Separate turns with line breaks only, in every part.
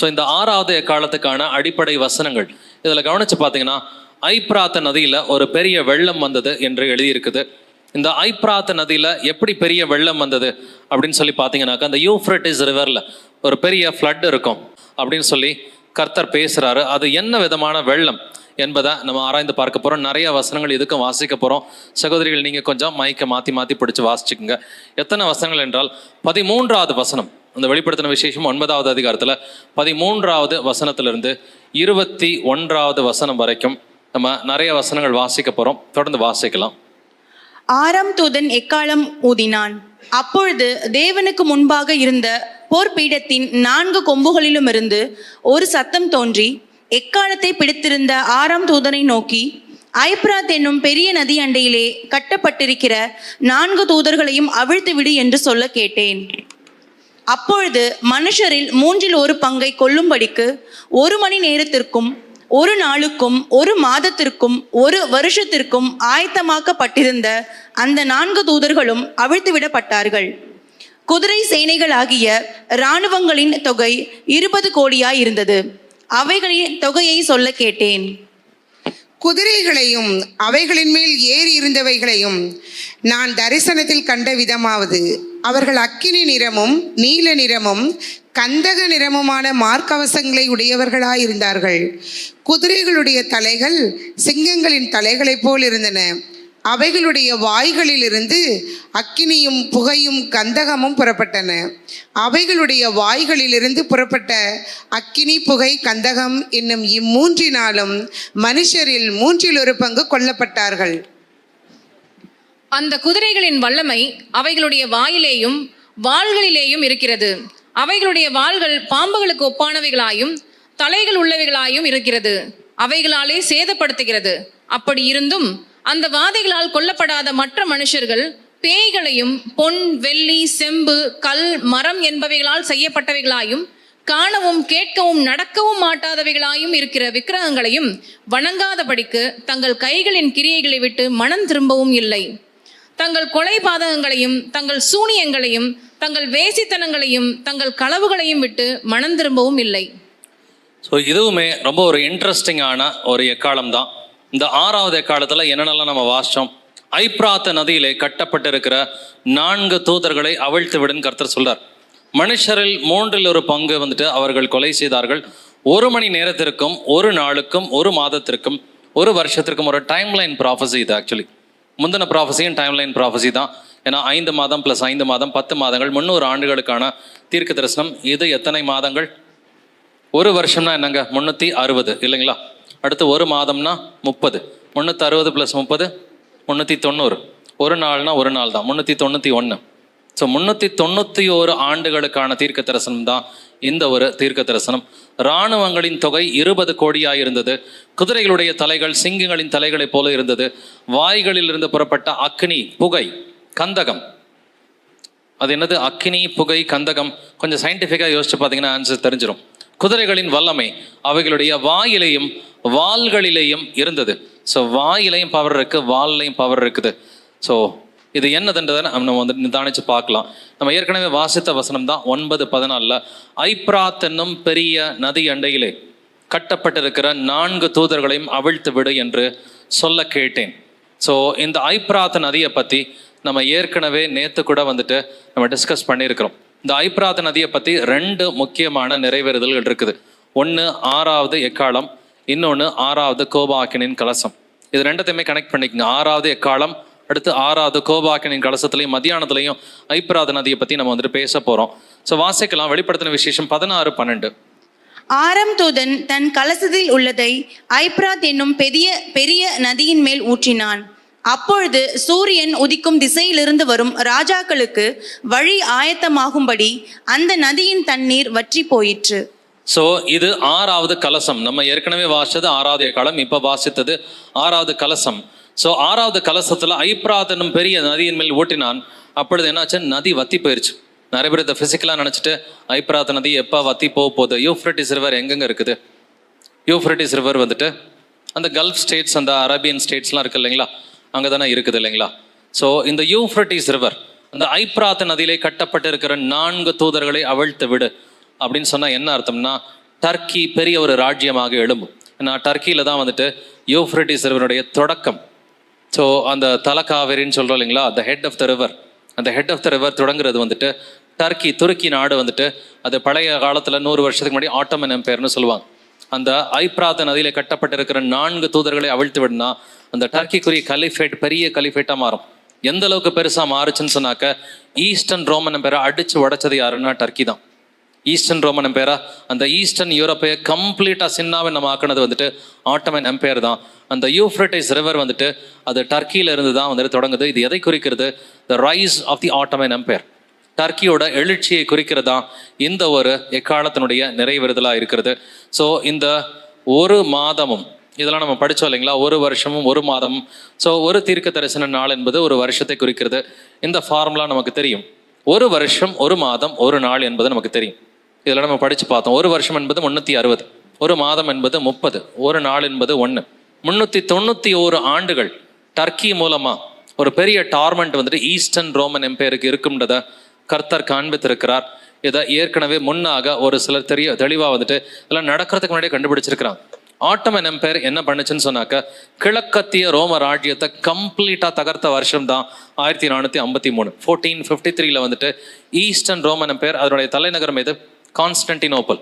So இந்த 6வது எக்காலத்துக்கான அடிப்படை வசனங்கள் இதில் கவனித்து பார்த்தீங்கன்னா, ஐப்ராத் நதியில் ஒரு பெரிய வெள்ளம் வந்தது என்று எழுதியிருக்குது. இந்த ஐப்ராத் நதியில் எப்படி பெரிய வெள்ளம் வந்தது அப்படின்னு சொல்லி பார்த்தீங்கன்னாக்கா, அந்த யூஃப்ரட்டிஸ் ரிவரில் ஒரு பெரிய ஃப்ளட் இருக்கும் அப்படின்னு சொல்லி கர்த்தர் பேசுகிறாரு. அது என்ன விதமான வெள்ளம் என்பதை நம்ம ஆராய்ந்து பார்க்க போகிறோம். நிறைய வசனங்கள் இதுக்கும் வாசிக்க போகிறோம். சகோதரிகள், நீங்கள் கொஞ்சம் மைக்கை மாற்றி பிடிச்சி வாசிச்சுக்குங்க. எத்தனை வசனங்கள் என்றால் 13வது வசனம், அந்த வெளிப்படுத்தின விசேஷம் 9வது அதிகாரத்தில் 13வது வசனத்திலிருந்து 21வது வசனம் வரைக்கும் நம்ம நிறைய வசனங்கள் வாசிக்க போகிறோம். தொடர்ந்து வாசிக்கலாம்.
6ஆம் தூதன் எக்காளம் ஊதினான். அப்பொழுது தேவனுக்கு முன்பாக இருந்த போர் பீடத்தின் 4 கொம்புகளிலுமிருந்து ஒரு சத்தம் தோன்றி எக்காலத்தை பிடித்திருந்த 6ஆம் தூதனை நோக்கி, ஐப்ராத் என்னும் பெரிய நதி அண்டையிலே கட்டப்பட்டிருக்கிற 4 தூதர்களையும் அவிழ்த்து விடு என்று சொல்ல கேட்டேன். அப்பொழுது மனுஷரில் 1/3 பங்கை கொல்லும்படிக்கு 1 மணி நேரத்திற்கும் 1 நாளுக்கும் 1 மாதத்திற்கும் 1 வருஷத்திற்கும் ஆயத்தமாக்கப்பட்டிருந்த அந்த 4 தூதர்களும் அவிழ்த்து விடப்பட்டார்கள். குதிரை சேனைகளாகிய இராணுவங்களின் தொகை 20 கோடியாய் இருந்தது. அவைகளின் தொகையை சொல்ல கேட்டேன்.
குதிரைகளையும் அவைகளின் மேல் ஏறி இருந்தவைகளையும் நான் தரிசனத்தில் கண்ட விதமாவது, அவர்கள் அக்கினி நிறமும் நீல நிறமும் கந்தக நிறமுமான மார்க்கவசங்களை உடையவர்களாயிருந்தார்கள். குதிரைகளுடைய தலைகள் சிங்கங்களின் தலைகளைப் போல் இருந்தன. அவைகளுடைய வாய்களிலிருந்து அக்கினியும் புகையும் கந்தகமும் புறப்பட்டன. அவைகளுடைய வாய்களிலிருந்து புறப்பட்ட அக்கினி, புகை, கந்தகம் என்னும் இம்மூன்றினாலும் மனுஷரில் 1/3 பங்கு கொல்லப்பட்டார்கள்.
அந்த குதிரைகளின் வல்லமை அவைகளுடைய வாயிலேயும் வாள்களிலேயும் இருக்கிறது. அவைகளுடைய வாள்கள் பாம்புகளுக்கு ஒப்பானவைகளாயும் தலைகள் உள்ளவைகளாயும் இருக்கிறது. அவைகளாலே சேதப்படுத்துகிறது. அப்படி இருந்தும் அந்த வாதைகளால் கொல்லப்படாத மற்ற மனுஷர்கள் பேய்களையும் பொன், வெள்ளி, செம்பு, கல், மரம் என்பவைகளால் செய்யப்பட்டவைகளாயும் காணவும் கேட்கவும் நடக்கவும் மாட்டாதவைகளாயும் இருக்கிற விக்கிரகங்களையும் வணங்காதபடிக்கு தங்கள் கைகளின் கிரியைகளை விட்டு மனம் திரும்பவும் இல்லை. தங்கள் கொலை பாதகங்களையும் தங்கள் சூனியங்களையும் தங்கள் வேசித்தனங்களையும் தங்கள் களவுகளையும் விட்டு மனம் திரும்பவும் இல்லை.
ஸோ இதுவுமே ரொம்ப ஒரு இன்ட்ரெஸ்டிங்கான ஒரு எக்காலம் தான். இந்த 6வது எக்காலத்தில் என்னென்னலாம் நம்ம வாசித்தோம்? ஐப்ராத் நதியிலே கட்டப்பட்டிருக்கிற 4 தூதர்களை அவிழ்த்து விடுன்னு கர்த்தர் சொல்றார். மனுஷரில் 1/3 பங்கு அவர்கள் கொலை செய்தார்கள். 1 மணி நேரத்திற்கும் 1 நாளுக்கும் 1 மாதத்திற்கும் 1 வருஷத்திற்கும் ஒரு டைம்லைன் ப்ராஃபஸி இது. ஆக்சுவலி முந்தின ப்ராஃபஸியும் டைம்லைன் ப்ராஃபஸி தான். ஏன்னா 5 மாதம் + 5 மாதம் 10 மாதங்கள் 300 ஆண்டுகளுக்கான தீர்க்க தரிசனம். இது எத்தனை மாதங்கள்? 1 வருஷம்னா என்னங்க? 360 இல்லைங்களா? அடுத்து 1 மாதம்னா 30, 360 + 30 390. 1 நாள்னா 1 நாள் தான், 391. ஸோ 391 ஆண்டுகளுக்கான தீர்க்க தரிசனம் தான் இந்த ஒரு தீர்க்க தரிசனம். இராணுவங்களின் தொகை 20 கோடியாக இருந்தது. குதிரைகளுடைய தலைகள் சிங்கங்களின் தலைகளைப் போல இருந்தது. வாய்களில் இருந்து புறப்பட்ட அக்னி, புகை, கந்தகம். அது என்னது? அக்னி, புகை, கந்தகம். கொஞ்சம் சயின்டிஃபிக்காக யோசிச்சு பார்த்தீங்கன்னா ஆன்சர் தெரிஞ்சிடும். குதிரைகளின் வல்லமை அவைகளுடைய வாயிலையும் வாள்களிலேயும் இருந்தது. ஸோ வாயிலையும் பவர் இருக்குது, வால்லையும் பவர் இருக்குது. ஸோ இது என்னதுன்றதை நம்ம நிதானிச்சு பார்க்கலாம். நம்ம ஏற்கனவே வாசித்த வசனம் தான் 9:14. ஐப்ராத் என்னும் பெரிய நதி அண்டையிலே கட்டப்பட்டிருக்கிற 4 தூதர்களையும் அவிழ்த்து விடு என்று சொல்ல கேட்டேன். ஸோ இந்த ஐப்ராத் நதியை பற்றி நம்ம ஏற்கனவே நேற்று கூட நம்ம டிஸ்கஸ் பண்ணியிருக்கிறோம். இந்த ஐப்ராத் நதியை பற்றி 2 முக்கியமான நிறைவேறுதல்கள் இருக்குது. ஒன்று 6வது எக்காலம், இன்னொன்று 6வது கோபாக்கினின் கலசம். இது 2த்தையுமே கனெக்ட் பண்ணிக்கோங்க. 6வது எக்காலம், அடுத்து 6வது கோபாக்கினின் கலசத்துலையும் மத்தியானத்துலையும் ஐப்ராத் நதியை பற்றி நம்ம பேச போகிறோம். ஸோ வாசிக்கலாம். வெளிப்படுத்தின விசேஷம் 16:12.
6ஆம் தூதன் தன் கலசத்தில் உள்ளதை ஐப்ராத் என்னும் பெரிய நதியின் மேல் ஊற்றினான். அப்பொழுது சூரியன் உதிக்கும் திசையிலிருந்து வரும் ராஜாக்களுக்கு வழி ஆயத்தமாகும்படி அந்த நதியின் தண்ணீர் வற்றி போயிற்று.
ஸோ இது 6வது கலசம். நம்ம ஏற்கனவே வாசித்தது 6வது எக்காலம், இப்போ வாசித்தது 6வது கலசம். ஸோ 6வது கலசத்தில் ஐப்ராத் என்னும் பெரிய நதியின் மேல் ஊட்டினான். அப்பொழுது என்னாச்சு? நதி வத்தி போயிடுச்சு. நிறைய பேர் இதை ஃபிசிக்கலாக நினச்சிட்டு ஐப்ராத் நதி எப்போ வத்தி போகுது? யூஃப்ரட்டிஸ் ரிவர் எங்கெங்கே இருக்குது? யூஃப்ரட்டிஸ் ரிவர் அந்த கல்ஃப் ஸ்டேட்ஸ், அந்த அரேபியன் ஸ்டேட்ஸ்லாம் இருக்குது இல்லைங்களா? அங்கே தானே இருக்குது இல்லைங்களா? ஸோ இந்த யூஃப்ரட்டிஸ் ரிவர், அந்த ஐப்ராத் நதியிலே கட்டப்பட்டிருக்கிற 4 தூதர்களை அவிழ்த்து விடு அப்படின்னு சொன்னால் என்ன அர்த்தம்னா, டர்க்கி பெரிய ஒரு ராஜ்யமாக எழும்பும். ஏன்னா டர்க்கியில் தான் வந்துட்டு யூஃப்ரட்டிஸ் ரிவருடைய தொடக்கம். ஸோ அந்த தலக்காவேரின்னு சொல்கிறோம் இல்லைங்களா, the head of the river. அந்த ஹெட் ஆஃப் த ரிவர் தொடங்குறது வந்துட்டு துருக்கி நாடு வந்துட்டு அது பழைய காலத்தில் 100 வருஷத்துக்கு முன்னாடி ஆட்டோமன் எம்பையர்னு சொல்லுவாங்க. அந்த ஐப்ராத் நதியில் கட்டப்பட்டிருக்கிற 4 தூதர்களை அவிழ்த்து விடுனா அந்த டர்க்கிக்குரிய கலிஃபேட் பெரிய கலிஃபேட்டாக மாறும். எந்த அளவுக்கு பெருசாக மாறுச்சுன்னு சொன்னாக்க, ஈஸ்டர்ன் ரோமன் எம்பையரை அடித்து உடைச்சது யாருன்னா டர்க்கி தான். ஈஸ்டர்ன் ரோமன் எம்பையரா அந்த ஈஸ்டர்ன் யூரோப்பையை கம்ப்ளீட்டாக சின்னாவை நம்ம ஆக்கினது வந்துட்டு ஆட்டோமன் எம்பையர் தான். அந்த யூஃப்ரட்டிஸ் ரிவர் வந்துட்டு அது டர்க்கியில இருந்து தான் வந்துட்டு தொடங்குது. இது எதை குறிக்கிறது? The rise of the Ottoman empire. டர்க்கியோட எழுச்சியை குறிக்கிறதா இந்த ஒரு எக்காலத்தினுடைய நிறைவேறுதலாக இருக்கிறது. ஸோ இந்த ஒரு மாதமும் இதெல்லாம் நம்ம படித்தோம் இல்லைங்களா, ஒரு வருஷமும் ஒரு மாதமும். ஸோ ஒரு தீர்க்க தரிசன நாள் என்பது ஒரு வருஷத்தை குறிக்கிறது. இந்த ஃபார்முலா நமக்கு தெரியும். ஒரு வருஷம், ஒரு மாதம், ஒரு நாள் என்பது நமக்கு தெரியும். இதில் நம்ம படித்து பார்த்தோம். ஒரு வருஷம் என்பது 360, ஒரு மாதம் என்பது 30, ஒரு நாள் என்பது 1. 391 ஆண்டுகள் டர்க்கி மூலமாக ஒரு பெரிய டார்மெண்ட் வந்துட்டு ஈஸ்டர்ன் ரோமன் எம்பையருக்கு இருக்கும்ன்றதை கர்த்தர் காண்பித்திருக்கிறார். இதை ஏற்கனவே முன்னாக ஒரு சிலர் தெளிவாக வந்துட்டு இதெல்லாம் நடக்கிறதுக்கு முன்னாடியே கண்டுபிடிச்சிருக்கிறாங்க. ஆட்டோமன் எம்பையர் என்ன பண்ணுச்சுன்னு சொன்னாக்க, கிழக்கத்திய ரோம ராஜ்யத்தை கம்ப்ளீட்டாக தகர்த்த வருஷம் தான் 1453. 1453 வந்துட்டு ஈஸ்டர்ன் ரோமன் எம்பையர் அதனுடைய தலைநகரம் எது? கான்ஸ்டன்டினோப்பல்.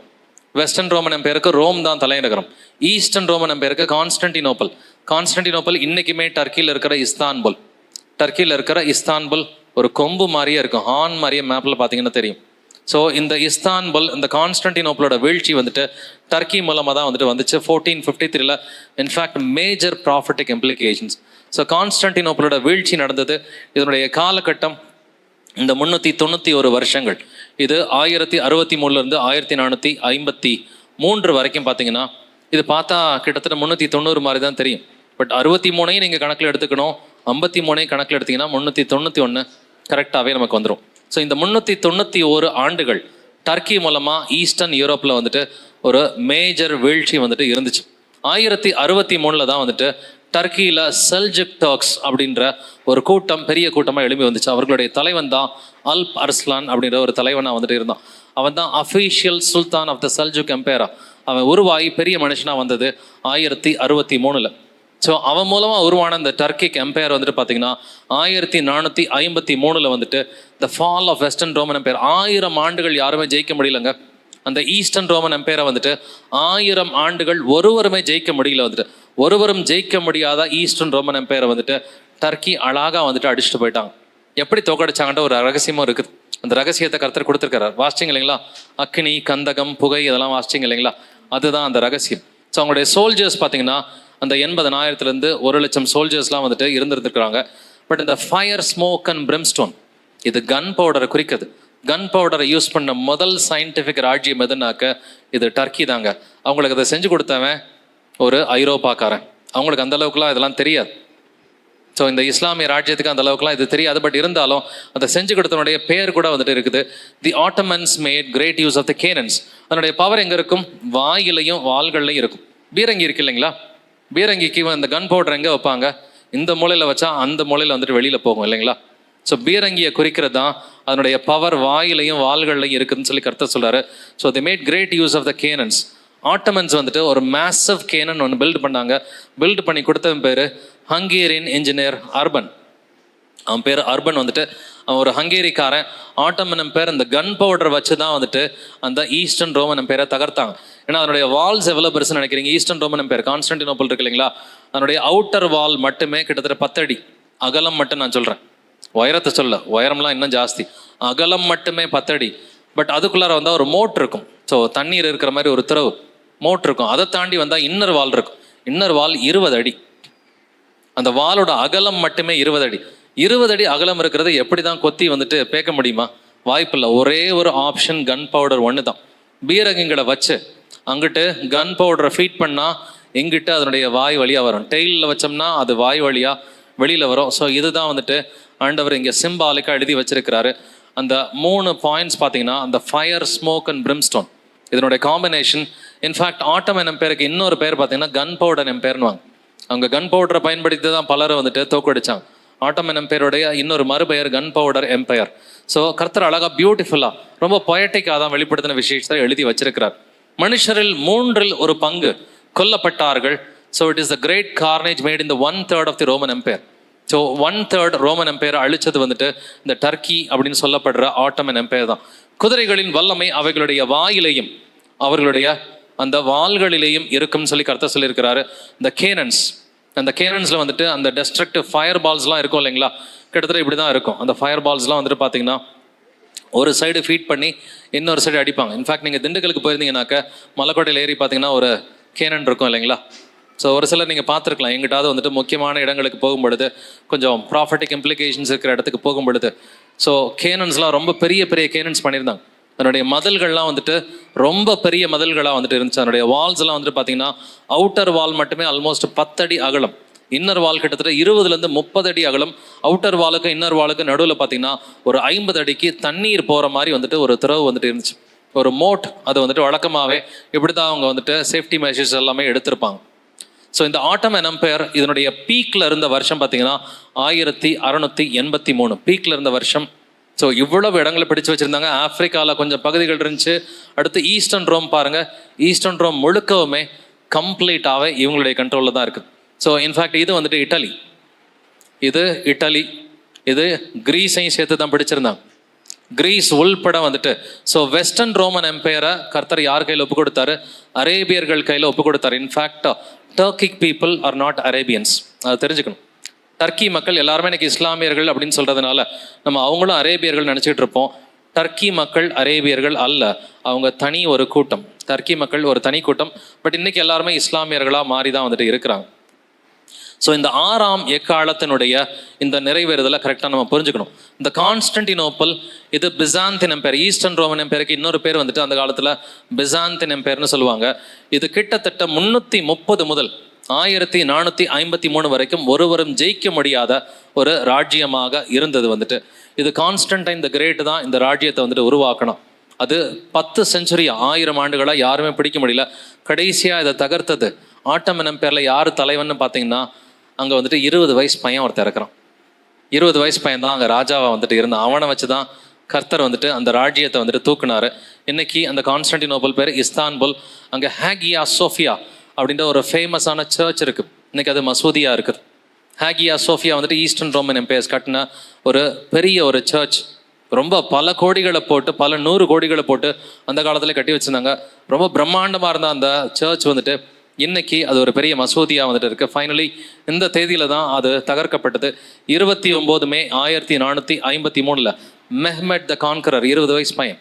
வெஸ்டர்ன் ரோமன் எம்பையருக்கு ரோம் தான் தலைநகரம். Eastern Roman எம்பையருக்கு கான்ஸ்டன்டினோப்பல். கான்ஸ்டன்டினோப்பல் இன்னைக்குமே டர்க்கியில் இருக்கிற இஸ்தான்புல். டர்க்கியில் இருக்கிற இஸ்தான்புல் ஒரு கொம்பு மாதிரியே இருக்கும், ஹார்ன் மாதிரியே மேப்பில் பார்த்தீங்கன்னா தெரியும். ஸோ இந்த இஸ்தான்புல், இந்த கான்ஸ்டன்டினோப்பலோட வீழ்ச்சி வந்துட்டு டர்க்கி மூலமாக தான் வந்துச்சு 1453. In fact major prophetic implications. So கான்ஸ்டன்டினோப்பலோட வீழ்ச்சி நடந்தது. இதனுடைய காலகட்டம் இந்த 391 வருஷங்கள். இது 1063 1453 வரைக்கும் பார்த்தீங்கன்னா, இது பார்த்தா கிட்டத்தட்ட 390 மாதிரி தான் தெரியும். பட் 63ஐயும் நீங்கள் கணக்கில் எடுத்துக்கணும், 53ஐயும் கணக்கில் எடுத்தீங்கன்னா 391 கரெக்டாகவே நமக்கு வந்துடும். ஸோ இந்த 391 ஆண்டுகள் டர்க்கி மூலமாக ஈஸ்டர்ன் யூரோப்பில் வந்துட்டு ஒரு மேஜர் வீழ்ச்சி வந்துட்டு இருந்துச்சு. 1063 தான் வந்துட்டு டர்க்கியில் செல்ஜுக் டர்க்ஸ் அப்படின்ற ஒரு கூட்டம் பெரிய கூட்டமாக எழுப்பி வந்துச்சு. அவர்களுடைய தலைவன் தான் அல்ப் அர்ஸ்லான் அப்படின்ற ஒரு தலைவனாக வந்துட்டு இருந்தான். அவன் தான் official sultan of the Seljuk எம்பையரா. அவன் உருவாகி பெரிய மனுஷனாக வந்தது 1063. ஸோ அவன் மூலமாக உருவான இந்த டர்க்கிக் எம்பையர் வந்துட்டு பார்த்தீங்கன்னா 1453 வந்துட்டு the fall of western Roman empire. 1000 ஆண்டுகள் யாருமே ஜெயிக்க முடியலங்க. அந்த ஈஸ்டர்ன் ரோமன் எம்பையரை வந்துட்டு 1000 ஆண்டுகள் ஒருவருமே ஜெயிக்க முடியல. வந்துட்டு ஒருவரும் ஜெயிக்க முடியாத ஈஸ்டர்ன் ரோமன் எம்பையரை வந்துட்டு டர்க்கி அழகாக வந்துட்டு அடிச்சுட்டு போயிட்டாங்க. எப்படி தோக்கடிச்சாங்கன்ற ஒரு ரகசியமும் இருக்குது. அந்த ரகசியத்தை கர்த்தர் கொடுத்துருக்காரு. வாசிச்சிங்க இல்லைங்களா, அக்னி, கந்தகம், புகை இதெல்லாம் வாசிச்சிங்க இல்லைங்களா, அதுதான் அந்த ரகசியம். ஸோ அவங்களுடைய சோல்ஜர்ஸ் பார்த்தீங்கன்னா அந்த 80,000 1,00,000 சோல்ஜர்ஸ்லாம் வந்துட்டு இருந்திருக்கிறாங்க. பட் இந்த ஃபயர், ஸ்மோக் அண்ட் பிரிம்ஸ்டோன் இது கன் பவுடரை குறிக்குது. கன் பவுடரை யூஸ் பண்ண முதல் சயின்டிஃபிக் ராஜ்யம் எதுனாக்க இது டர்க்கி தாங்க. அவங்களுக்கு அதை செஞ்சு கொடுத்தவன் ஒரு ஐரோப்பாக்காரன். அவங்களுக்கு அந்த அளவுக்குலாம் இதெல்லாம் தெரியாது. ஸோ இந்த இஸ்லாமிய ராஜ்யத்துக்கு அந்த அளவுக்குலாம் இது தெரியாது. பட் இருந்தாலும் அதை செஞ்சு கொடுத்தனுடைய பேர் கூட வந்துட்டு இருக்குது. The Ottomans made great use of the cannons. அதனுடைய பவர் எங்கே இருக்கும்? வாயிலையும் வாள்கள்லையும் இருக்கும். பீரங்கி இருக்கு இல்லைங்களா, பீரங்கிக்கு இந்த கன் பவுடர் எங்கே வைப்பாங்க? இந்த மூலையில் வச்சா அந்த மூலையில் வந்துட்டு வெளியில் போகும் இல்லைங்களா. ஸோ பீரங்கியை குறிக்கிறது தான் அதனுடைய பவர் வாயிலையும் வாள்கள்லையும் இருக்குதுன்னு சொல்லி கர்த்தர் சொல்கிறாரு. So the made great use of the cannons. Ottomans வந்துட்டு ஒரு மேசிவ் கேனன் ஒன்று பில்ட் பண்ணாங்க. பில்ட் பண்ணி கொடுத்தவன் பேர் ஹங்கேரியன் இன்ஜினியர் அர்பன். அவன் பேர் அர்பன். வந்துட்டு அவன் ஒரு ஹங்கேரிக்காரன். ஆட்டோமன் பேர் இந்த கன் பவுடர் வச்சு தான் வந்துட்டு அந்த ஈஸ்டர்ன் ரோமன் பேரை தகர்த்தாங்க. ஏன்னா அதனுடைய வால்ஸ் எவ்வளோ பெருசுன்னு நினைக்கிறீங்க? ஈஸ்டர்ன் ரோமன் பேர் கான்ஸ்டன்டினோப்பல் இருக்கு இல்லைங்களா, அதனுடைய அவுட்டர் வால் மட்டுமே கிட்டத்தட்ட 10 அடி அகலம் மட்டும். நான் சொல்கிறேன், உயரத்தை சொல்ல, உயரம்லாம் இன்னும் ஜாஸ்தி. அகலம் மட்டுமே 10 அடி. பட் அதுக்குள்ளார வந்தால் ஒரு மோட் இருக்கும். ஸோ தண்ணீர் இருக்கிற மாதிரி ஒரு திறவு மோட் இருக்கும். அதை தாண்டி வந்தால் இன்னர் வால் இருக்கும். இன்னர் வால் 20 அடி. அந்த வாலோட அகலம் மட்டுமே 20 அடி. 20 அடி அகலம் இருக்கிறது எப்படி தான் கொத்தி வந்துட்டு பேக்க முடியுமா? வாய்ப்பில்லை. ஒரே ஒரு ஆப்ஷன் கன் பவுடர் ஒன்று தான். பீரங்கிங்களை வச்சு அங்கிட்டு கன் பவுடரை ஃபீட் பண்ணால் எங்கிட்ட அதனுடைய வாய் வழியாக வரும். டெய்லில் வச்சோம்னா அது வாய் வழியாக வெளியில் வரும். ஸோ இதுதான் வந்துட்டு ஆண்டவர் இங்கே சிம்பாலிக்காக எழுதி வச்சிருக்கிறாரு. அந்த 3 பாயிண்ட்ஸ் பார்த்தீங்கன்னா அந்த ஃபயர், ஸ்மோக் அண்ட் பிரிம்ஸ்டோன் இதனுடைய காம்பினேஷன். இன்ஃபேக்ட் ஆட்டோமன் எம்பையருக்கு இன்னொரு பேர் பார்த்தீங்கன்னா கன் பவுடர் எம்பையர்னுவாங்க. அவங்க கன் பவுடரை பயன்படுத்தி தான் பலரை வந்துட்டு தோக்கடிச்சாங்க. ஆட்டோமன் எம்பையருடைய இன்னொரு மறுபெயர் கன் பவுடர் எம்பையர். ஸோ கர்த்தர் அழகாக பியூட்டிஃபுல்லாக ரொம்ப பொயட்டிக்காக தான் வெளிப்படுத்தின விஷயத்தை எழுதி வச்சிருக்கிறார். மனுஷரில் 1/3 கொல்லப்பட்டார்கள். So it is the great carnage made in the 1/3 of the Roman empire. So 1/3 Roman empire அழிச்சது வந்துட்டு இந்த டர்க்கி அப்படின்னு சொல்லப்படுற ஆட்டமன் எம்பையர் தான். குதிரைகளின் வல்லமை அவைகளுடைய வாயிலையும் அவர்களுடைய அந்த வாள்களிலேயும் இருக்கும்னு சொல்லி கர்த்தர் சொல்லியிருக்கிறாரு. இந்த கேனன்ஸ், அந்த கேனன்ஸில் வந்துட்டு அந்த டெஸ்ட்ரக்டிவ் ஃபயர் பால்ஸ்லாம் இருக்கும் இல்லைங்களா, கிட்டத்தட்ட இப்படி தான் இருக்கும். அந்த ஃபயர் பால்ஸ்லாம் வந்துட்டு பார்த்தீங்கன்னா ஒரு சைடு ஃபீட் பண்ணி இன்னொரு சைடு அடிப்பாங்க. இன்ஃபேக்ட் நீங்கள் திண்டுக்கலுக்கு போயிருந்தீங்கன்னாக்க மலைக்கோட்டையில் ஏறி பார்த்தீங்கன்னா ஒரு கேனன் இருக்கும் இல்லைங்களா. ஸோ ஒரு சிலர் நீங்கள் பார்த்துருக்கலாம், எங்கிட்டாவது வந்துட்டு முக்கியமான இடங்களுக்கு போகும் பொழுது, கொஞ்சம் ப்ராஃபிட்டிக் இம்ப்ளிகேஷன்ஸ் இருக்கிற இடத்துக்கு போகும் பொழுது, ஸோ கேனன்ஸ்லாம் ரொம்ப பெரிய பெரிய கேனன்ஸ் பண்ணியிருந்தாங்க. அதனுடைய மதில்கள்லாம் வந்துட்டு ரொம்ப பெரிய மதில்களாக வந்துட்டு இருந்துச்சு. அதனுடைய வால்ஸ்லாம் வந்துட்டு பார்த்தீங்கன்னா அவுட்டர் வால் மட்டுமே ஆல்மோஸ்ட் 10 அடி அகலம், இன்னர் வால் கிட்டத்தட்ட 20 - 30 அடி அகலம். அவுட்டர் வாலுக்கு இன்னர் வாலுக்கு நடுவில் பார்த்தீங்கன்னா ஒரு 50 அடிக்கு தண்ணீர் போகிற மாதிரி வந்துட்டு ஒரு திறவு வந்துட்டு இருந்துச்சு, ஒரு மோட். அது வந்துட்டு வழக்கமாகவே இப்படி தான் அவங்க வந்துட்டு சேஃப்டி மெஷர்ஸ் எல்லாமே எடுத்திருப்பாங்க. ஸோ இந்த ஆட்டமன் எம்பையர் இதனுடைய பீக்கில் இருந்த வருஷம் பார்த்தீங்கன்னா 1683 பீக்கில் இருந்த வருஷம். ஸோ இவ்வளவு இடங்களை பிடிச்சு வச்சுருந்தாங்க. ஆஃப்ரிக்காவில் கொஞ்சம் பகுதிகள் இருந்துச்சு. அடுத்து ஈஸ்டர்ன் ரோம் பாருங்கள், ஈஸ்டர்ன் ரோம் முழுக்கவுமே கம்ப்ளீட்டாகவே இவங்களுடைய கண்ட்ரோலில் தான் இருக்குது. ஸோ இன்ஃபேக்ட் இது வந்துட்டு இட்டலி, இது கிரீஸையும் சேர்த்து தான் பிடிச்சிருந்தாங்க. கிரீஸ் உள்பட வந்துட்டு ஸோ வெஸ்டர்ன் ரோமன் எம்பையரை கர்த்தர் யார் கையில் ஒப்பு கொடுத்தாரு? அரேபியர்கள் கையில் ஒப்பு கொடுத்தாரு. In fact Turkic people are not Arabians, அதை தெரிஞ்சுக்கணும். டர்க்கி மக்கள் எல்லாருமே இன்னைக்கு இஸ்லாமியர்கள் அப்படின்னு சொல்கிறதுனால நம்ம அவங்களும் அரேபியர்கள் நினச்சிட்டு இருப்போம். டர்க்கி மக்கள் அரேபியர்கள் அல்ல, அவங்க தனி ஒரு கூட்டம். டர்க்கி மக்கள் ஒரு தனி கூட்டம். பட் இன்னைக்கு எல்லாருமே இஸ்லாமியர்களாக மாறி தான் வந்துட்டு இருக்கிறாங்க. ஸோ இந்த 6ஆம் எக்காலத்தினுடைய இந்த நிறைவேறுதலை கரெக்டாக நம்ம புரிஞ்சுக்கணும். இந்த கான்ஸ்டன்டினோப்பல் இது பிசாந்தின் எம்பையர், ஈஸ்டர்ன் ரோமன் எம்பையருக்கு இன்னொரு பேர் வந்துட்டு அந்த காலத்தில் பிசாந்தின் எம்பையர்னு சொல்லுவாங்க. இது கிட்டத்தட்ட 330 முதல் 1453 வரைக்கும் ஒருவரும் ஜெயிக்க முடியாத ஒரு ராஜ்யமாக இருந்தது வந்துட்டு. இது கான்ஸ்டன்டைன் த கிரேட் தான் இந்த ராஜ்யத்தை வந்துட்டு உருவாக்கணும். அது 10 செஞ்சுரி 1000 ஆண்டுகளாக யாருமே பிடிக்க முடியல. கடைசியாக இதை தகர்த்தது ஆட்டமன் எம்பையரில் யார் தலைவன்னு பார்த்தீங்கன்னா அங்கே வந்துட்டு 20 வயசு பையன் ஒருத்தர் இருக்கிறான். 20 வயசு பையன் தான் அங்கே ராஜாவாக வந்துட்டு இருந்தான். அவனை வச்சு தான் கர்த்தர் வந்துட்டு அந்த ராஜ்யத்தை வந்துட்டு தூக்குனாரு. இன்னைக்கு அந்த கான்ஸ்டன்டினோப்பல் பேர் இஸ்தான்புல். அங்கே ஹேகியா சோஃபியா அப்படின்ற ஒரு ஃபேமஸான சர்ச் இருக்குது. இன்னைக்கு அது மசூதியாக இருக்குது. ஹேகியா சோஃபியா வந்துட்டு ஈஸ்டர்ன் ரோமன் எம்பையர்ஸ் கட்டின ஒரு பெரிய ஒரு சர்ச். ரொம்ப பல கோடிகளை போட்டு, பல 100 கோடிகளை போட்டு அந்த காலத்தில் கட்டி வச்சுருந்தாங்க. ரொம்ப பிரம்மாண்டமாக இருந்த அந்த சர்ச் வந்துட்டு இன்னைக்கு அது ஒரு பெரிய மசூதியாக வந்துட்டு இருக்குது. ஃபைனலி இந்த தேதியில் தான் அது தகர்க்கப்பட்டது. 29 மே 1453 மெஹ்மெட் த கான்கரர், 20 வயசு பையன்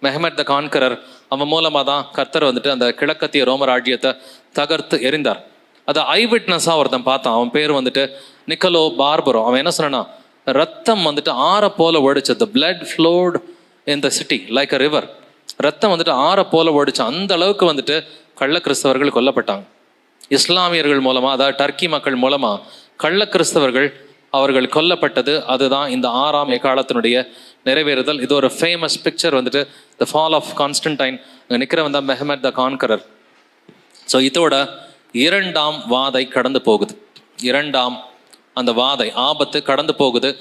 மெஹ்மெட் த கான்கரர், அவன் மூலமாக தான் கர்த்தர் வந்துட்டு அந்த கிழக்கத்திய ரோம ராஜ்யத்தை தகர்த்து எறிந்தார். அதை ஐவிட்னஸாக ஒருத்தன் பார்த்தான். அவன் பேர் வந்துட்டு நிக்கலோ பார்பரோ. அவன் என்ன சொன்னா, ரத்தம் வந்துட்டு ஆற போல ஓடிச்சு. The blood float in the city like a river. ரத்தம் வந்துட்டு ஆற போல ஓடிச்சு. அந்த அளவுக்கு வந்துட்டு கள்ள கிறிஸ்தவர்கள் கொல்லப்பட்டாங்க. இஸ்லாமியர்கள் மூலமா, அதாவது டர்க்கி மக்கள் மூலமா கள்ள கிறிஸ்தவர்கள் அவர்கள் கொல்லப்பட்டது. அதுதான் இந்த 6ஆம் எக்காலத்தினுடைய நிறைவேறுதல். இது ஒரு ஃபேமஸ் பிக்சர் வந்துட்டு த ஃபால் ஆஃப் கான்ஸ்டன்டைன். அங்கே நிற்கிறவன் தான் மெஹ்மெட் த கான்கரர். ஸோ இதோட 2ஆம் வாதை கடந்து போகுது. 2ஆம் அந்த வாதை ஆபத்து கடந்து போகுது.